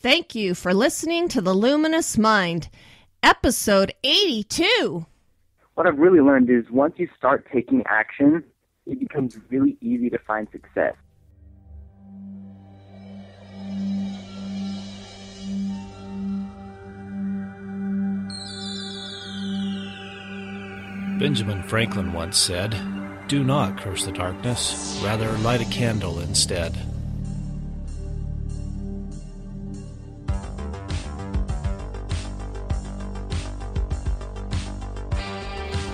Thank you for listening to The Luminous Mind, episode 82. What I've really learned is once you start taking action, it becomes really easy to find success. Benjamin Franklin once said, "Do not curse the darkness, rather light a candle instead."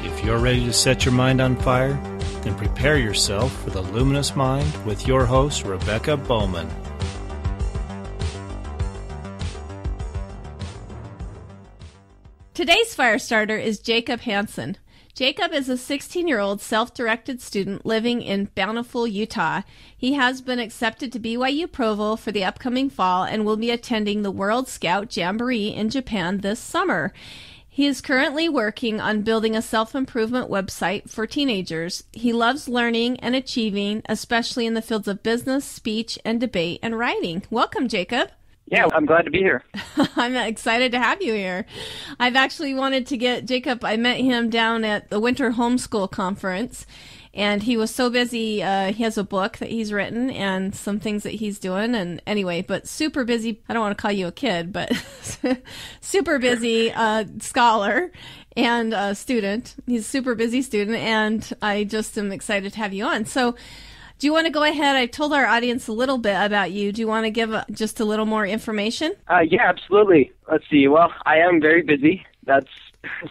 If you're ready to set your mind on fire, then prepare yourself for the Luminous Mind with your host, Rebecca Bowman. Today's fire starter is Jacob Hansen. Jacob is a 16-year-old self-directed student living in Bountiful, Utah. He has been accepted to BYU Provo for the upcoming fall and will be attending the World Scout Jamboree in Japan this summer. He is currently working on building a self-improvement website for teenagers. He loves learning and achieving, especially in the fields of business, speech, and debate and writing. Welcome, Jacob. Yeah, I'm glad to be here. I'm excited to have you here. I've actually wanted to get Jacob. I met him down at the Winter Homeschool Conference, and he was so busy. He has a book that he's written and some things that he's doing. And anyway, but super busy. I don't want to call you a kid, but super busy scholar and student. He's a super busy student, and I just am excited to have you on. So do you want to go ahead? I told our audience a little bit about you. Do you want to give just a little more information? Yeah, absolutely. Let's see. Well, I am very busy. That's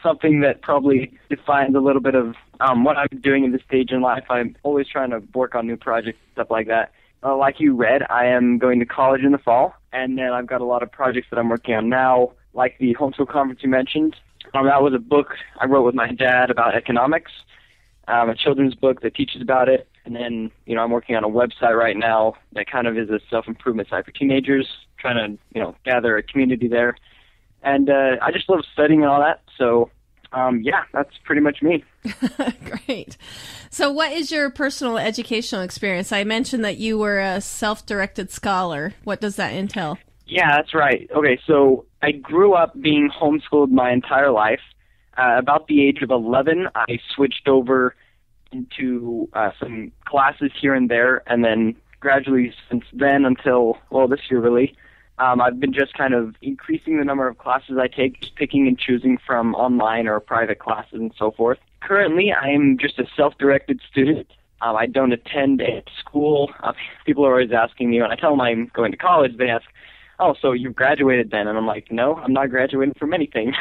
something that probably defines a little bit of what I'm doing in this stage in life. I'm always trying to work on new projects, stuff like that. Like you read, I am going to college in the fall, and then I've got a lot of projects that I'm working on now, like the homeschool conference you mentioned. That was a book I wrote with my dad about economics, a children's book that teaches about it. And then, I'm working on a website right now that kind of is a self-improvement site for teenagers, trying to, gather a community there. And I just love studying and all that. So, yeah, that's pretty much me. Great. So what is your personal educational experience? I mentioned that you were a self-directed scholar. What does that entail? Yeah, that's right. Okay, so I grew up being homeschooled my entire life. About the age of 11, I switched over into some classes here and there, and then gradually since then until, this year really, I've been just kind of increasing the number of classes I take, just picking and choosing from online or private classes and so forth. Currently, I'm just a self-directed student. I don't attend a school. People are always asking me, when I tell them I'm going to college, they ask, "Oh, so you graduated then?" And I'm like, "No, I'm not graduating from anything."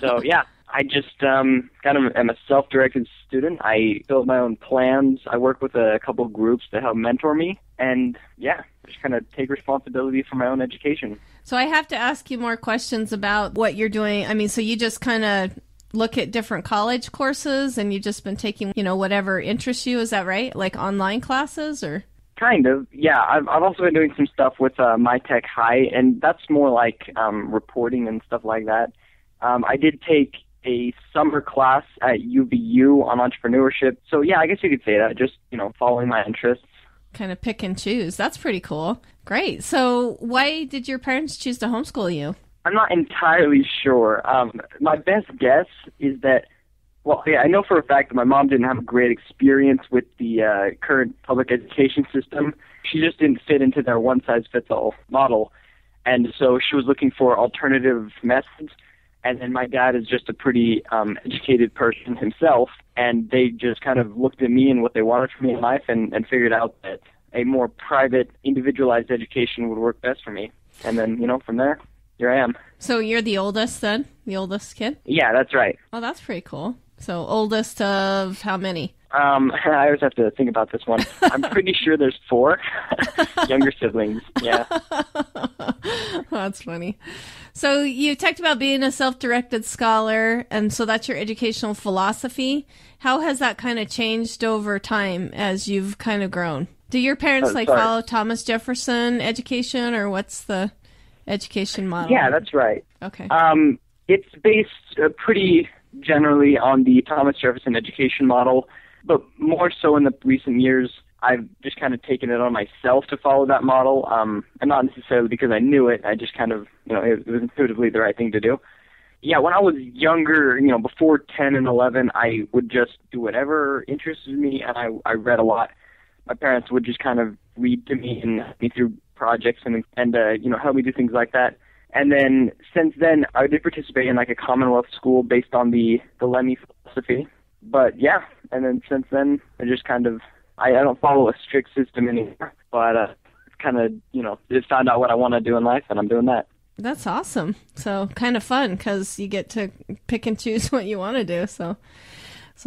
So, yeah. I just kind of am a self-directed student. I build my own plans. I work with a couple of groups that help mentor me. And, yeah, just kind of take responsibility for my own education. So I have to ask you more questions about what you're doing. I mean, so you just kind of look at different college courses and you've just been taking, whatever interests you. Is that right? Like online classes or? Kind of, yeah. I've also been doing some stuff with My Tech High, and that's more like reporting and stuff like that. I did take a summer class at UVU on entrepreneurship. So, yeah, I guess you could say that, just, following my interests. Kind of pick and choose. That's pretty cool. Great. So why did your parents choose to homeschool you? I'm not entirely sure. My best guess is that, I know for a fact that my mom didn't have a great experience with the current public education system. She just didn't fit into their one-size-fits-all model. And so she was looking for alternative methods. And then my dad is just a pretty educated person himself, and they just kind of looked at me and what they wanted from me in life and figured out that a more private, individualized education would work best for me. And then, from there, here I am. So you're the oldest then? The oldest kid? Yeah, that's right. Oh, that's pretty cool. So oldest of how many? I always have to think about this one. I'm pretty sure there's 4 younger siblings. Yeah. That's funny. So you talked about being a self-directed scholar, and so that's your educational philosophy. How has that kind of changed over time as you've kind of grown? Do your parents follow Thomas Jefferson education, or what's the education model? Yeah, that's right. Okay. It's based pretty generally on the Thomas Jefferson education model, but more so in the recent years, I've just kind of taken it on myself to follow that model, and not necessarily because I knew it. I just kind of, it was intuitively the right thing to do. Yeah, when I was younger, before 10 and 11, I would just do whatever interested me, and I read a lot. My parents would just kind of read to me and help me through projects and help me do things like that. And then since then, I did participate in like a Commonwealth school based on the Lemmy philosophy. But yeah, and then since then, I just kind of, I don't follow a strict system anymore, but kind of, just found out what I want to do in life, and I'm doing that. That's awesome. So kind of fun because you get to pick and choose what you want to do. So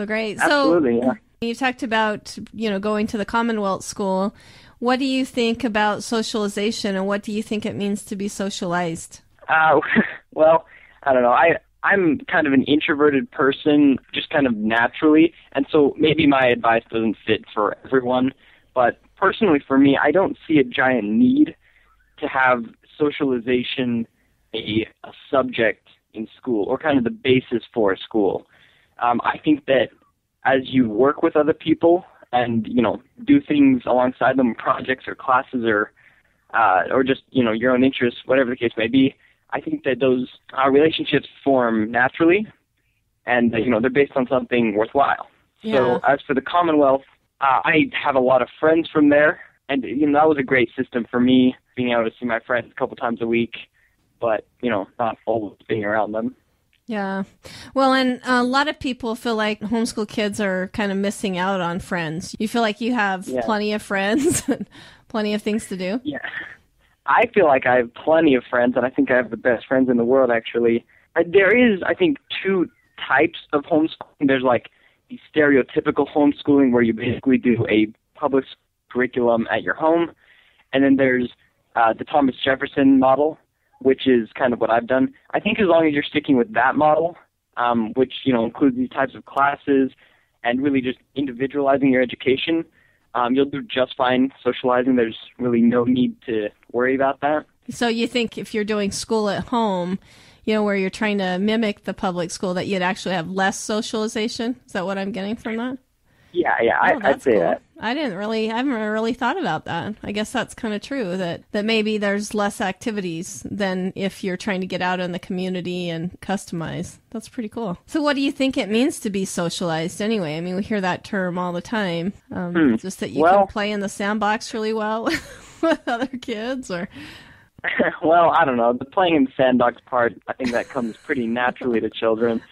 great. Absolutely, so, yeah. You talked about, going to the Commonwealth school. What do you think about socialization, and what do you think it means to be socialized? Well, I don't know. I'm kind of an introverted person, just kind of naturally, and so maybe my advice doesn't fit for everyone, but personally for me, I don't see a giant need to have socialization a subject in school, or kind of the basis for a school. I think that as you work with other people and, do things alongside them, projects or classes or just, your own interests, whatever the case may be, I think that those relationships form naturally, and, they're based on something worthwhile. Yeah. So as for the Commonwealth, I have a lot of friends from there, and, that was a great system for me, being able to see my friends a couple times a week, but, not always being around them. Yeah. Well, and a lot of people feel like homeschool kids are kind of missing out on friends. You feel like you have plenty of friends and plenty of things to do? Yeah. I feel like I have plenty of friends, and I think I have the best friends in the world, actually. There is, I think, two types of homeschooling. There's like the stereotypical homeschooling where you basically do a public curriculum at your home, and then there's the Thomas Jefferson model, which is kind of what I've done. I think as long as you're sticking with that model, which, includes these types of classes and really just individualizing your education, you'll do just fine socializing. There's really no need to worry about that. So you think if you're doing school at home, where you're trying to mimic the public school, that you'd actually have less socialization? Is that what I'm getting from that? Yeah, I'd say cool. That. I haven't really thought about that. I guess that's kind of true, that maybe there's less activities than if you're trying to get out in the community and customize. That's pretty cool. So what do you think it means to be socialized anyway? I mean, we hear that term all the time. Just that you can play in the sandbox really well with other kids, or... Well, I don't know. The playing in the sandbox part, I think that comes pretty naturally to children.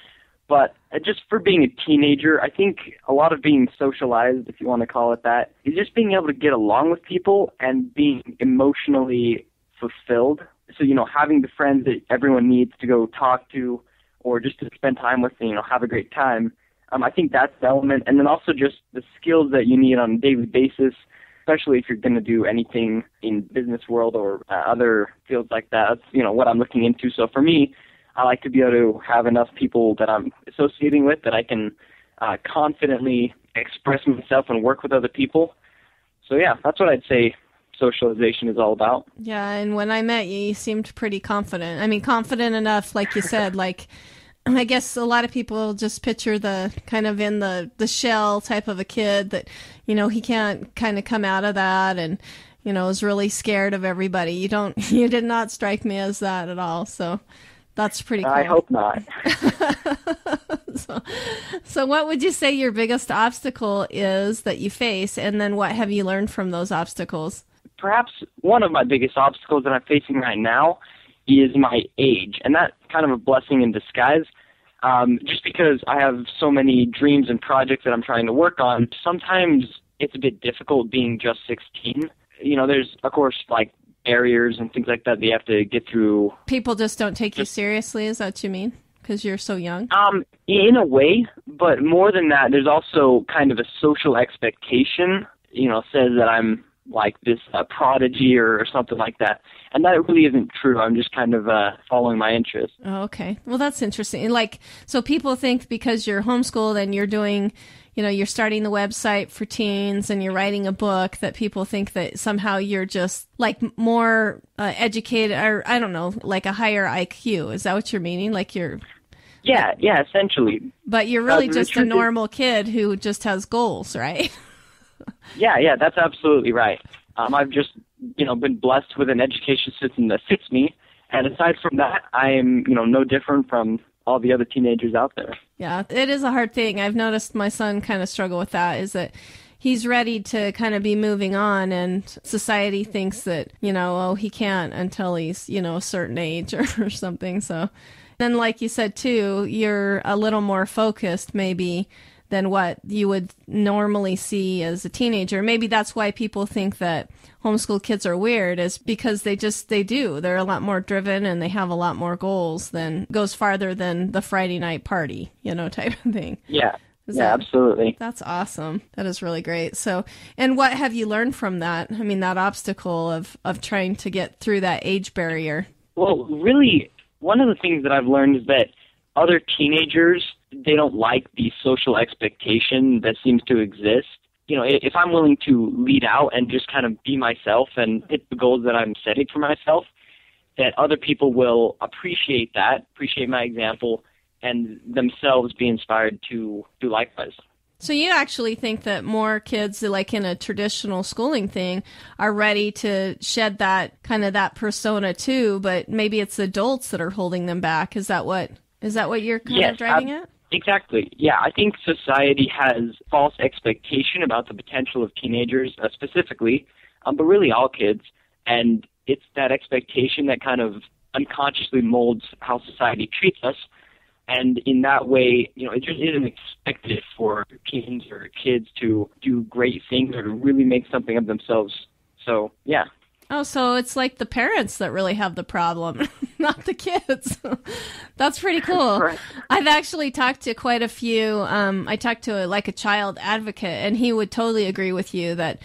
But just for being a teenager, I think a lot of being socialized, if you want to call it that, is just being able to get along with people and being emotionally fulfilled. So, having the friends that everyone needs to go talk to or just to spend time with, have a great time. I think that's the element. And then also just the skills that you need on a daily basis, especially if you're going to do anything in business world or other fields like that. That's, what I'm looking into. So for me, I like to be able to have enough people that I'm associating with that I can confidently express myself and work with other people. So yeah, that's what I'd say socialization is all about. Yeah, and when I met you, you seemed pretty confident. I mean, confident enough, like you said, like I guess a lot of people just picture the kind of in the shell type of a kid that, he can't kind of come out of that and, is really scared of everybody. You did not strike me as that at all. So that's pretty cool. I hope not. So what would you say your biggest obstacle is that you face, and then what have you learned from those obstacles? Perhaps one of my biggest obstacles that I'm facing right now is my age, and that's kind of a blessing in disguise. Just because I have so many dreams and projects that I'm trying to work on, sometimes it's a bit difficult being just 16. There's, of course, like barriers and things like that you have to get through. People just don't take you seriously, is that what you mean? Because you're so young? In a way, but more than that, there's also kind of a social expectation, says that I'm like this prodigy or something like that. And that really isn't true. I'm just kind of following my interests. Oh, okay. Well, that's interesting. So people think because you're homeschooled and you're doing, you're starting the website for teens and you're writing a book, that people think that somehow you're just like more educated, or I don't know, like a higher IQ. Is that what you're meaning? Like you're... Yeah, essentially. But you're really just a normal kid who just has goals, right? Yeah, that's absolutely right. I've just, been blessed with an education system that fits me. And aside from that, I am, no different from all the other teenagers out there. Yeah, it is a hard thing. I've noticed my son kind of struggle with that, is that he's ready to kind of be moving on, and society thinks that, he can't until he's, a certain age or something. So then, like you said, too, you're a little more focused maybe than what you would normally see as a teenager. Maybe that's why people think that homeschool kids are weird, is because they do. They're a lot more driven and they have a lot more goals goes farther than the Friday night party, type of thing. Yeah. Absolutely. That's awesome. That is really great. So, and what have you learned from that? I mean, that obstacle of trying to get through that age barrier. Well, really, one of the things that I've learned is that other teenagers, they don't like the social expectation that seems to exist. If I'm willing to lead out and just kind of be myself and hit the goals that I'm setting for myself, that other people will appreciate my example, and themselves be inspired to do likewise. So you actually think that more kids, like in a traditional schooling thing, are ready to shed that kind of that persona too, but maybe it's adults that are holding them back. Is that what you're kind of driving at? Exactly. Yeah, I think society has false expectation about the potential of teenagers specifically, but really all kids. And it's that expectation that kind of unconsciously molds how society treats us. And in that way, it just isn't expected for teens or kids to do great things or to really make something of themselves. So, yeah. Oh, so it's like the parents that really have the problem, not the kids. That's pretty cool. Right. I've actually talked to quite a few. I talked to a child advocate, and he would totally agree with you that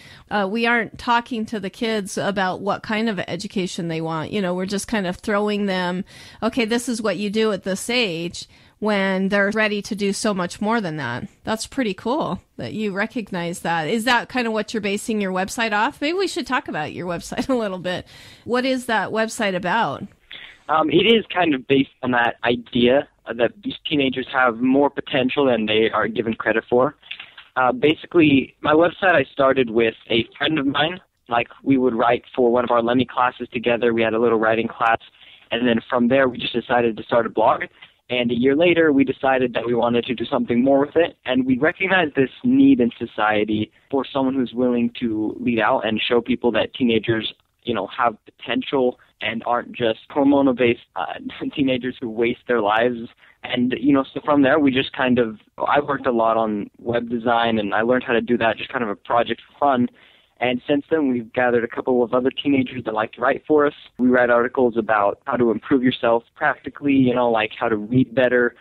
we aren't talking to the kids about what kind of education they want. We're just kind of throwing them, okay, this is what you do at this age, when they're ready to do so much more than that. That's pretty cool that you recognize that. Is that kind of what you're basing your website off? Maybe we should talk about your website a little bit. What is that website about? It is kind of based on that idea that these teenagers have more potential than they are given credit for. Basically, my website I started with a friend of mine. Like, we would write for one of our Lemmy classes together. We had a little writing class. And then from there, we just decided to start a blog. And a year later, we decided that we wanted to do something more with it. And we recognized this need in society for someone who's willing to lead out and show people that teenagers, have potential and aren't just hormonal-based teenagers who waste their lives. And, so from there, we just I worked a lot on web design, and I learned how to do that, just kind of a project for fun. And since then, we've gathered a couple of other teenagers that like to write for us. We write articles about how to improve yourself practically, like how to read better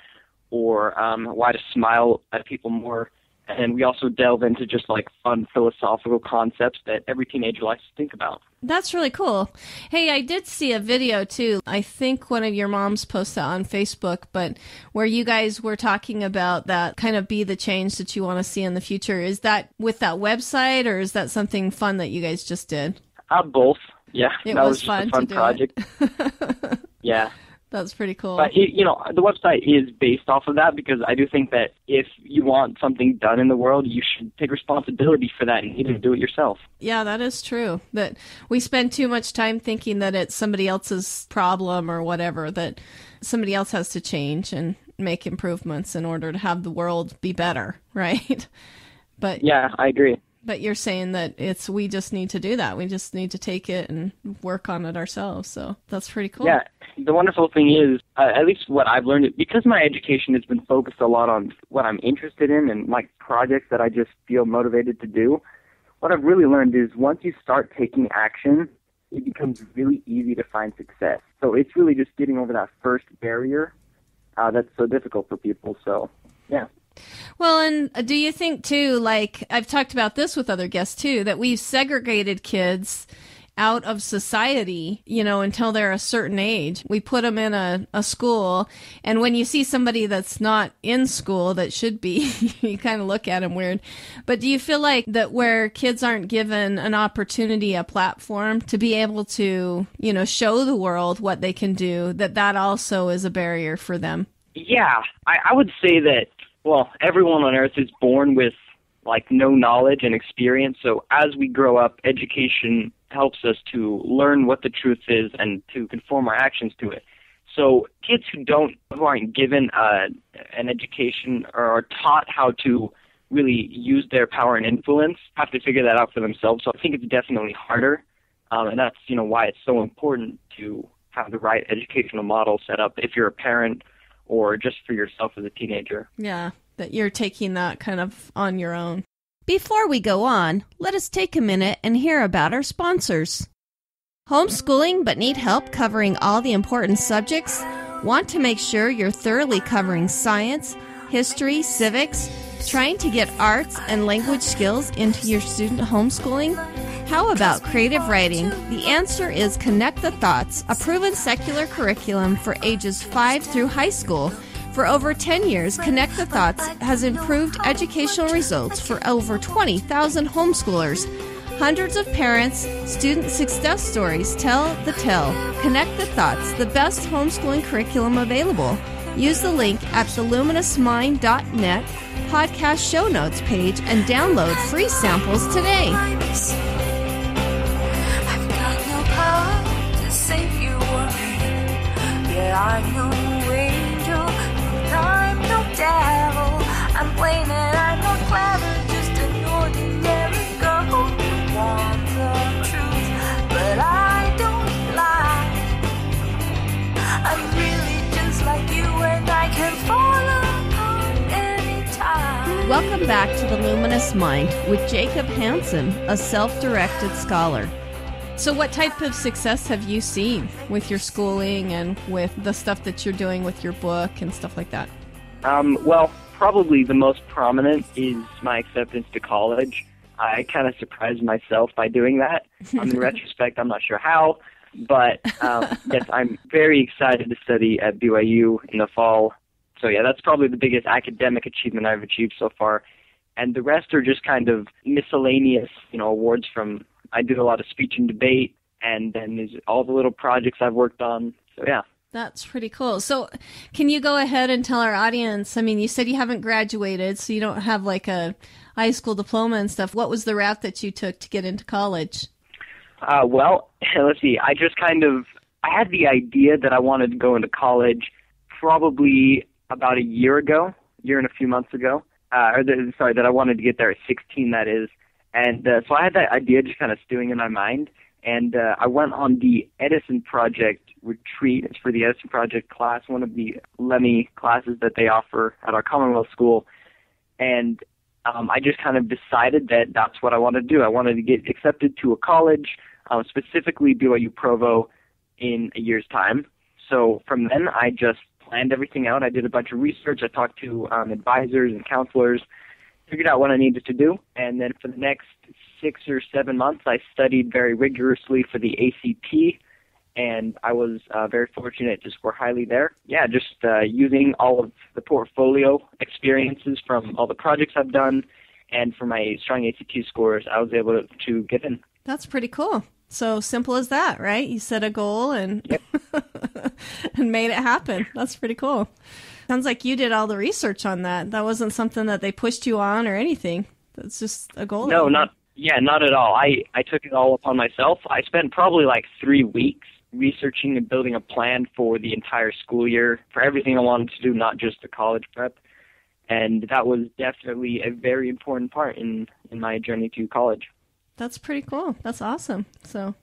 or why to smile at people more. And we also delve into just fun philosophical concepts that every teenager likes to think about. That's really cool. Hey, I did see a video too. I think one of your moms posted on Facebook, but where you guys were talking about that kind of be the change that you want to see in the future. Is that with that website, or is that something fun that you guys just did? Both. Yeah, that was fun just a fun project. Yeah. That's pretty cool. But, the website is based off of that, because I do think that if you want something done in the world, you should take responsibility for that and even do it yourself. Yeah, that is true. That we spend too much time thinking that it's somebody else's problem or whatever, that somebody else has to change and make improvements in order to have the world be better, right? But yeah, I agree. But you're saying that we just need to do that. We just need to take it and work on it ourselves. So that's pretty cool. Yeah. The wonderful thing is, at least what I've learned, because my education has been focused a lot on what I'm interested in and projects that I just feel motivated to do, what I've really learned is once you start taking action, it becomes really easy to find success. So it's really just getting over that first barrier that's so difficult for people. So, yeah. Well, and do you think, too, I've talked about this with other guests, too, that we've segregated kids out of society, until they're a certain age. We put them in a school, and when you see somebody that's not in school that should be, you kind of look at them weird. But do you feel like that where kids aren't given an opportunity, a platform to be able to, show the world what they can do, that also is a barrier for them? Yeah, I would say that, well, everyone on Earth is born with like no knowledge and experience. So as we grow up, education helps us to learn what the truth is and to conform our actions to it. So kids who aren't given an education or are taught how to really use their power and influence have to figure that out for themselves. So I think it's definitely harder, and that's why it's so important to have the right educational model set up if you're a parent or just for yourself as a teenager. Yeah, that you're taking that kind of on your own. Before we go on, let us take a minute and hear about our sponsors. Homeschooling but need help covering all the important subjects? Want to make sure you're thoroughly covering science, history, civics, trying to get arts and language skills into your student homeschooling? How about creative writing? The answer is Connect the Thoughts, a proven secular curriculum for ages 5 through high school. For over 10 years, Connect the Thoughts has improved educational results for over 20,000 homeschoolers. Hundreds of parents, student success stories tell the tale. Connect the Thoughts, the best homeschooling curriculum available. Use the link at theluminous.mind.net podcast show notes page and download free samples today. I've got no power to save you or me. Yeah, I'm no angel, I'm no devil. I'm plain and I'm not clever, just an ordinary girl. Want the truth, but I don't lie. I'm really just like you and I can fall apart anytime. Welcome back to The Luminous Mind with Jacob Hansen, a self-directed scholar. So what type of success have you seen with your schooling and with the stuff that you're doing with your book and stuff like that? Well, probably the most prominent is my acceptance to college. I kind of surprised myself by doing that. In retrospect, I'm not sure how, but yes, I'm very excited to study at BYU in the fall. So yeah, that's probably the biggest academic achievement I've achieved so far. And the rest are just kind of miscellaneous, awards from, I did a lot of speech and debate, and then there's all the little projects I've worked on. So yeah. That's pretty cool. So can you go ahead and tell our audience, you said you haven't graduated, so you don't have like a high school diploma and stuff. What was the route that you took to get into college? Well, let's see. I had the idea that I wanted to go into college probably about a year and a few months ago. That I wanted to get there at 16, that is. And so I had that idea just kind of stewing in my mind. And I went on the Edison Project retreat. It's for the Edison Project class, one of the LEMI classes that they offer at our Commonwealth school. And I just kind of decided that that's what I wanted to do. I wanted to get accepted to a college, specifically BYU Provo, in a year's time. So from then, I just planned everything out. I did a bunch of research. I talked to advisors and counselors, figured out what I needed to do. And then for the next 6 or 7 months, I studied very rigorously for the ACT, and I was very fortunate to score highly there. Yeah, just using all of the portfolio experiences from all the projects I've done, and for my strong ACT scores, I was able to get in. That's pretty cool. So simple as that, right? You set a goal and Yep. and made it happen. That's pretty cool. Sounds like you did all the research on that. That wasn't something that they pushed you on or anything. That's just a goal. No, not at all. I took it all upon myself. I spent probably like 3 weeks researching and building a plan for the entire school year, for everything I wanted to do, not just the college prep. And that was definitely a very important part in my journey to college. That's pretty cool. That's awesome. So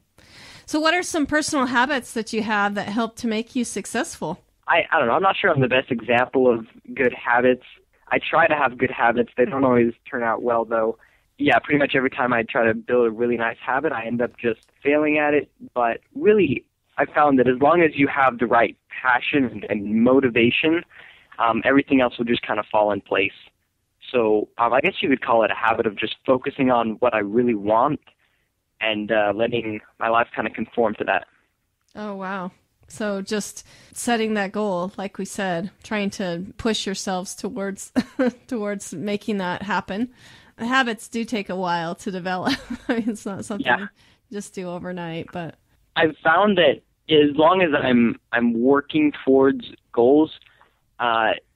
what are some personal habits that you have that help to make you successful? I don't know. I'm not sure I'm the best example of good habits. I try to have good habits. They don't always turn out well, though. Yeah, pretty much every time I try to build a really nice habit, I end up just failing at it. But really, I found that as long as you have the right passion and motivation, everything else will just kind of fall in place. So I guess you could call it a habit of just focusing on what I really want and letting my life kind of conform to that. Oh, wow. So just setting that goal, like we said, trying to push yourselves towards making that happen. Habits do take a while to develop. It's not something you just do overnight. But I've found that as long as I'm working towards goals,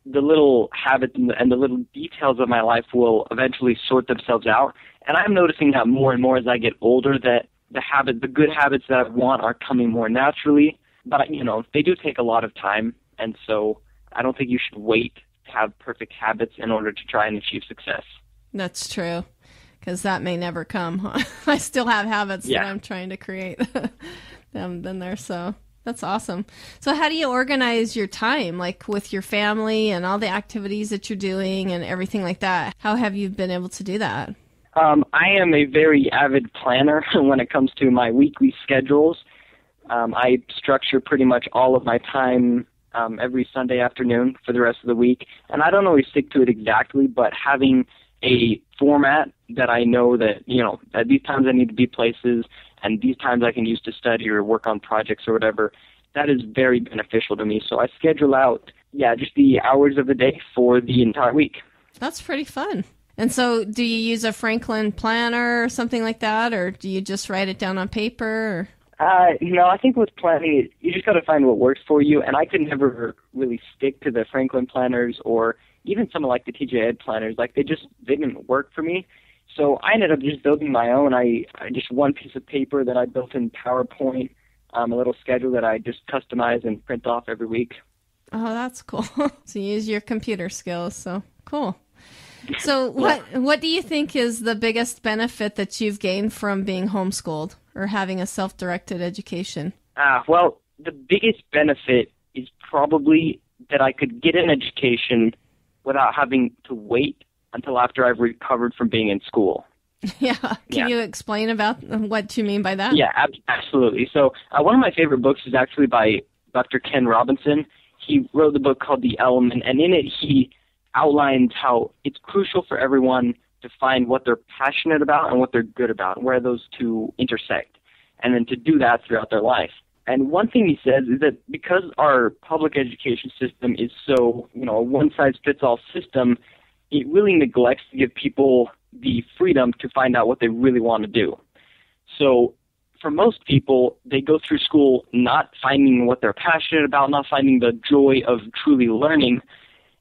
the little habits and the little details of my life will eventually sort themselves out. And I'm noticing that more and more as I get older, that the good habits that I want are coming more naturally. But, they do take a lot of time. And so I don't think you should wait to have perfect habits in order to try and achieve success. That's true, because that may never come. Huh? I still have habits that I'm trying to create. Them been there, so that's awesome. So how do you organize your time, like with your family and all the activities that you're doing and everything like that? How have you been able to do that? I am a very avid planner when it comes to my weekly schedules. I structure pretty much all of my time every Sunday afternoon for the rest of the week. And I don't always stick to it exactly, but having a format that I know that, at these times I need to be places and these times I can use to study or work on projects or whatever, that is very beneficial to me. So I schedule out, just the hours of the day for the entire week. That's pretty fun. And so do you use a Franklin planner or something like that, or do you just write it down on paper? Or? I think with planning, you just got to find what works for you. And I could never really stick to the Franklin planners or even some of like the TJ Ed planners. Like they didn't work for me. So I ended up just building my own. I just one piece of paper that I built in PowerPoint, a little schedule that I just customize and print off every week. Oh, that's cool. So you use your computer skills. So cool. So what do you think is the biggest benefit that you've gained from being homeschooled or having a self-directed education? Well, the biggest benefit is probably that I could get an education without having to wait until after I've recovered from being in school. Yeah. Can you explain about what you mean by that? Yeah, absolutely. So one of my favorite books is actually by Dr. Ken Robinson. He wrote the book called The Element, and in it he outlines how it's crucial for everyone to find what they're passionate about and what they're good about, and where those two intersect, and then to do that throughout their life. And one thing he says is that because our public education system is so, a one-size-fits-all system, it really neglects to give people the freedom to find out what they really want to do. So for most people, they go through school not finding what they're passionate about, not finding the joy of truly learning.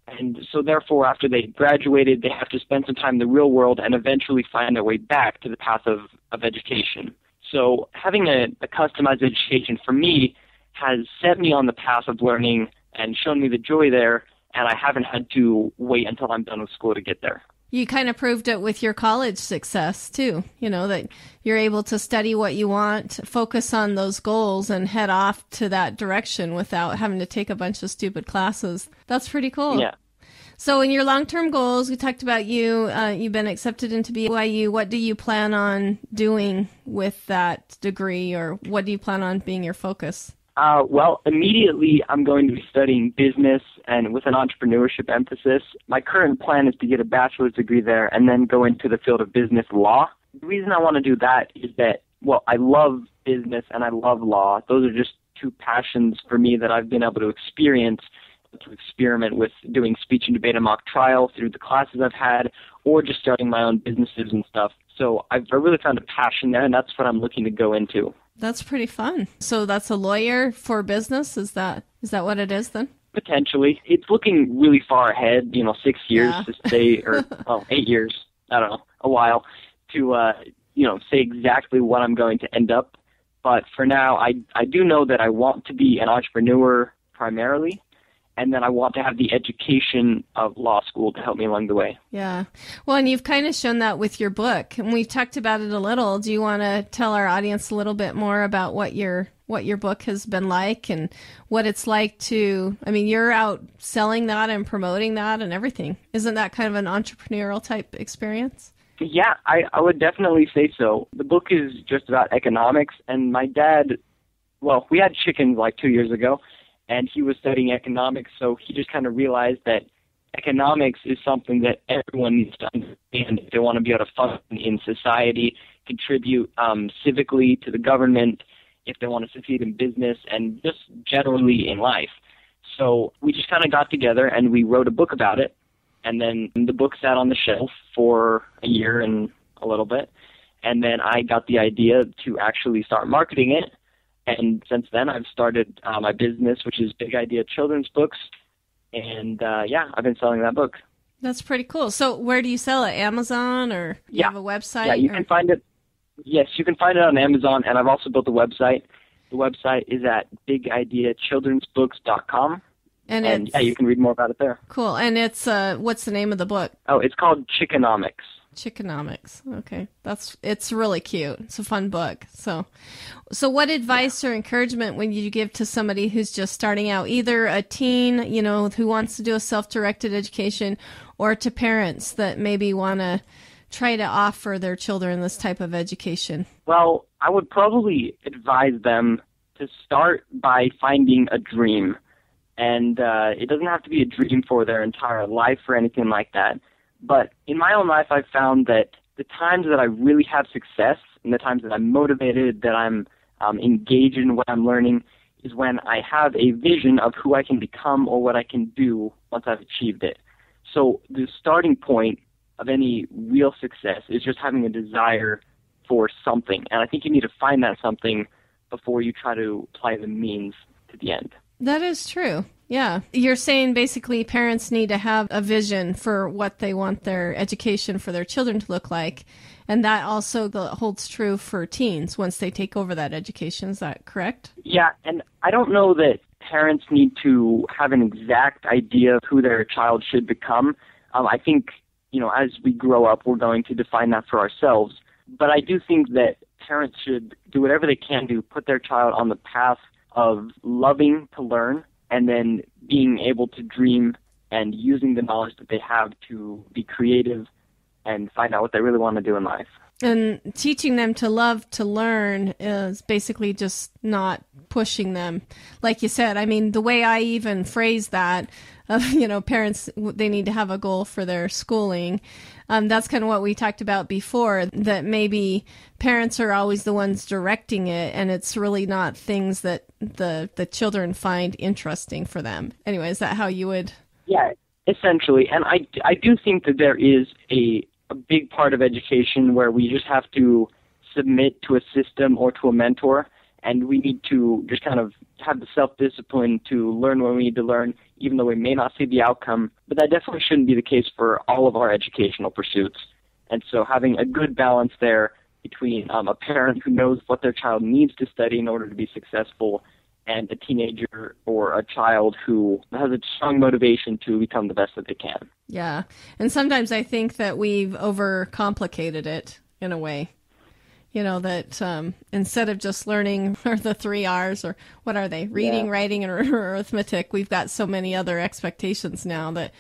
And so therefore, after they graduated, they have to spend some time in the real world and eventually find their way back to the path of education. So having a customized education for me has set me on the path of learning and shown me the joy there, and I haven't had to wait until I'm done with school to get there. You kind of proved it with your college success, too, that you're able to study what you want, focus on those goals, and head off to that direction without having to take a bunch of stupid classes. That's pretty cool. Yeah. So in your long-term goals, we talked about you've been accepted into BYU. What do you plan on doing with that degree, or what do you plan on being your focus? Well, immediately I'm going to be studying business and with an entrepreneurship emphasis. My current plan is to get a bachelor's degree there and then go into the field of business law. The reason I want to do that is that, I love business and I love law. Those are just two passions for me that I've been able to experience, to experiment with doing speech and debate and mock trial through the classes I've had, or just starting my own businesses and stuff. So I really found a passion there, and that's what I'm looking to go into. That's pretty fun. So that's a lawyer for business? Is that what it is then? Potentially. It's looking really far ahead, 6 years to say, or 8 years, I don't know, a while, to, say exactly what I'm going to end up. But for now, I do know that I want to be an entrepreneur primarily, and then I want to have the education of law school to help me along the way. Yeah. Well, and you've kind of shown that with your book, and we've talked about it a little. Do you want to tell our audience a little bit more about what your book has been like and what it's like to, you're out selling that and promoting that and everything. Isn't that kind of an entrepreneurial type experience? Yeah, I would definitely say so. The book is just about economics, and my dad, we had chickens like 2 years ago, and he was studying economics, so he just kind of realized that economics is something that everyone needs to understand if they want to be able to function in society, contribute civically to the government, if they want to succeed in business, and just generally in life. So we just kind of got together and we wrote a book about it, and then the book sat on the shelf for a year and a little bit, and then I got the idea to actually start marketing it. And since then, I've started my business, which is Big Idea Children's Books, And I've been selling that book. That's pretty cool. So where do you sell it? Amazon, or you have a website? Yeah, you can find it. Yes, you can find it on Amazon, and I've also built a website. The website is at bigideachildrensbooks.com. And you can read more about it there. Cool. And it's what's the name of the book? Oh, it's called Chickenomics. Chickenomics. Okay. It's really cute. It's a fun book. So what advice or encouragement would you give to somebody who's just starting out, either a teen, who wants to do a self-directed education, or to parents that maybe want to try to offer their children this type of education? Well, I would probably advise them to start by finding a dream. And it doesn't have to be a dream for their entire life or anything like that. But in my own life, I've found that the times that I really have success and the times that I'm motivated, that I'm engaged in what I'm learning, is when I have a vision of who I can become or what I can do once I've achieved it. So the starting point of any real success is just having a desire for something. And I think you need to find that something before you try to apply the means to the end. That is true. Yeah. You're saying basically parents need to have a vision for what they want their education for their children to look like. And that also holds true for teens once they take over that education. Is that correct? Yeah. And I don't know that parents need to have an exact idea of who their child should become. I think, as we grow up, we're going to define that for ourselves. But I do think that parents should do whatever they can to put their child on the path of loving to learn, and then being able to dream and using the knowledge that they have to be creative and find out what they really want to do in life. And teaching them to love to learn is basically just not pushing them. Like you said, I mean, the way I even phrase that, parents, they need to have a goal for their schooling. That's kind of what we talked about before, that maybe parents are always the ones directing it, and it's really not things that the children find interesting for them. Anyway, is that how you would? Yeah, essentially. And I do think that there is a big part of education where we just have to submit to a system or to a mentor, and we need to just kind of have the self-discipline to learn what we need to learn, even though we may not see the outcome. But that definitely shouldn't be the case for all of our educational pursuits. And so having a good balance there between a parent who knows what their child needs to study in order to be successful, and a teenager or a child who has a strong motivation to become the best that they can. Yeah. And sometimes I think that we've overcomplicated it in a way. That instead of just learning the 3 R's, or what are they? Reading, writing, and arithmetic, we've got so many other expectations now that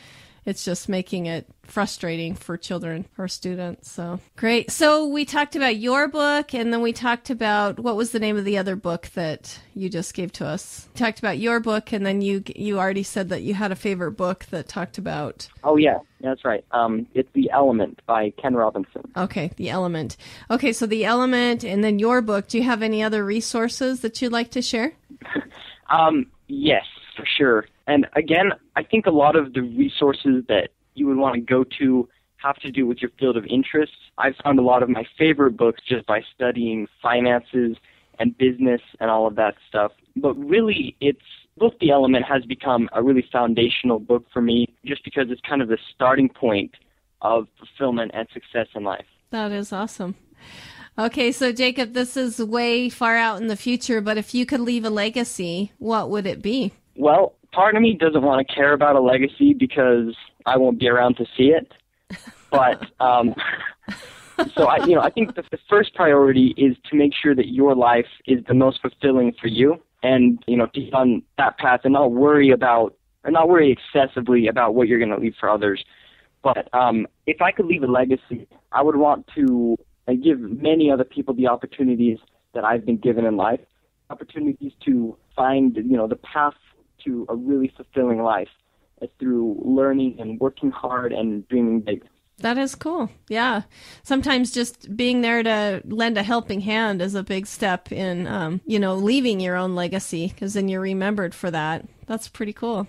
it's just making it frustrating for children or students. So great. So we talked about your book, and then we talked about, what was the name of the other book that you just gave to us? We talked about your book, and then you already said that you had a favorite book that talked about. Oh, yeah, that's right. It's The Element by Ken Robinson. Okay, The Element. Okay, so The Element, and then your book. Do you have any other resources that you'd like to share? Yes, for sure. And again, I think a lot of the resources that you would want to go to have to do with your field of interest. I've found a lot of my favorite books just by studying finances and business and all of that stuff. But really, book The Element has become a really foundational book for me, just because it's kind of the starting point of fulfillment and success in life. That is awesome. Okay, so Jacob, this is way far out in the future, but if you could leave a legacy, what would it be? Well, part of me doesn't want to care about a legacy because I won't be around to see it. But so I think the first priority is to make sure that your life is the most fulfilling for you, and to get on that path and not worry excessively about what you're going to leave for others. But if I could leave a legacy, I would want to give many other people the opportunities that I've been given in life, opportunities to find the path to a really fulfilling life through learning and working hard and dreaming big. That is cool. Yeah. Sometimes just being there to lend a helping hand is a big step in, leaving your own legacy, because then you're remembered for that. That's pretty cool.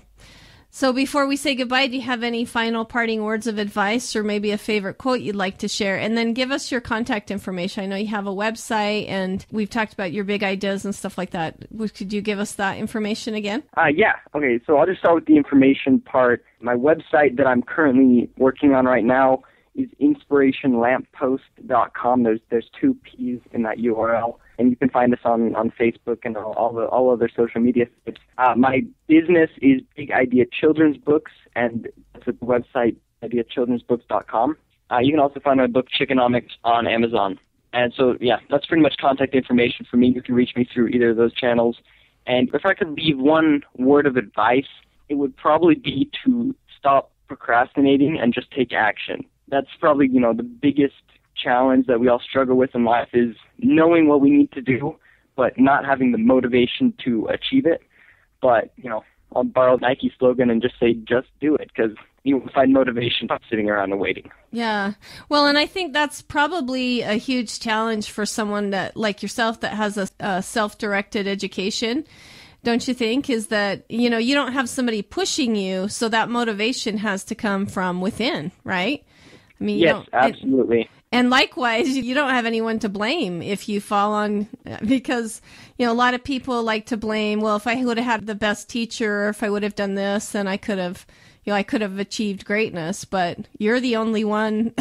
So before we say goodbye, do you have any final parting words of advice or maybe a favorite quote you'd like to share? And then give us your contact information. I know you have a website and we've talked about your big ideas and stuff like that. Could you give us that information again? Yeah. Okay, so I'll just start with the information part. My website that I'm currently working on right now is inspirationlamppost.com. There's 2 P's in that URL. And you can find us on Facebook and all other social media sites. My business is Big Idea Children's Books, and it's at the website ideachildrensbooks.com. You can also find my book Chickenomics on Amazon. And so, yeah, that's pretty much contact information for me. You can reach me through either of those channels. And if I could leave one word of advice, it would probably be to stop procrastinating and just take action. That's probably, the biggest challenge that we all struggle with in life is knowing what we need to do, but not having the motivation to achieve it. But, I'll borrow Nike's slogan and just say, just do it, because you will find motivation by sitting around and waiting. Yeah. Well, and I think that's probably a huge challenge for someone that, like yourself, that has a self-directed education. Don't you think? Is that, you don't have somebody pushing you, so that motivation has to come from within, right? I mean, yes, absolutely. And likewise, you don't have anyone to blame if you fall on, because, a lot of people like to blame, well, if I would have had the best teacher, or if I would have done this, then I could have achieved greatness, but you're the only one.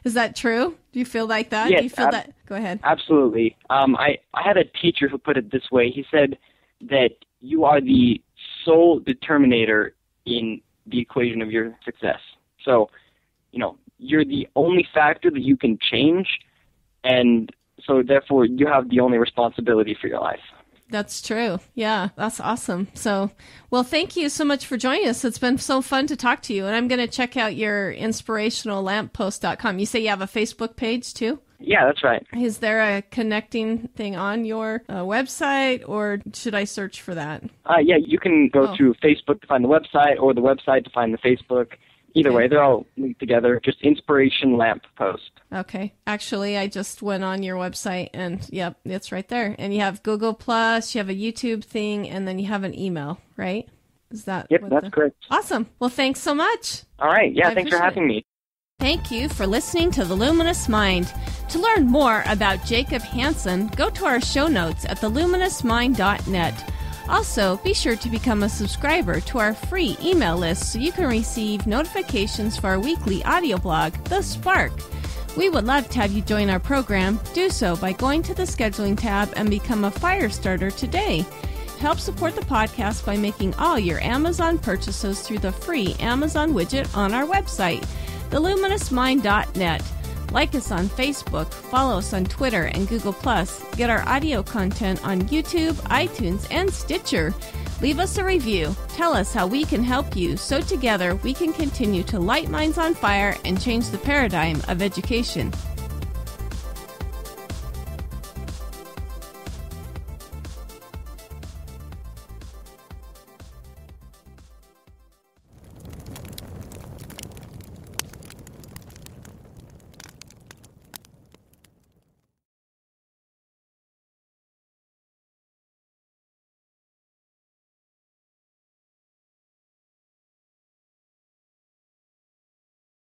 Is that true? Do you feel like that? Yes, Do you feel that? Go ahead. Absolutely. I had a teacher who put it this way. He said that you are the sole determinator in the equation of your success. So, you're the only factor that you can change, and so therefore you have the only responsibility for your life. That's true. Yeah, that's awesome. So, well, thank you so much for joining us. It's been so fun to talk to you, and I'm going to check out your inspirationallamppost.com. You say you have a Facebook page too? Yeah, that's right. Is there a connecting thing on your website, or should I search for that? Yeah, you can go to Facebook to find the website, or the website to find the Facebook. Either way, they're all linked together. Just Inspiration Lamp Post. Okay. Actually, I just went on your website, and yep, it's right there. And you have Google Plus, you have a YouTube thing, and then you have an email, right? Is that? Yep, that's correct. Awesome. Well, thanks so much. All right. Yeah, thanks for having me. Thank you for listening to The Luminous Mind. To learn more about Jacob Hansen, go to our show notes at theluminousmind.net. Also, be sure to become a subscriber to our free email list so you can receive notifications for our weekly audio blog, The Spark. We would love to have you join our program. Do so by going to the scheduling tab and become a fire starter today. Help support the podcast by making all your Amazon purchases through the free Amazon widget on our website, theluminousmind.net. Like us on Facebook, follow us on Twitter and Google+, get our audio content on YouTube, iTunes, and Stitcher. Leave us a review. Tell us how we can help you so together we can continue to light minds on fire and change the paradigm of education.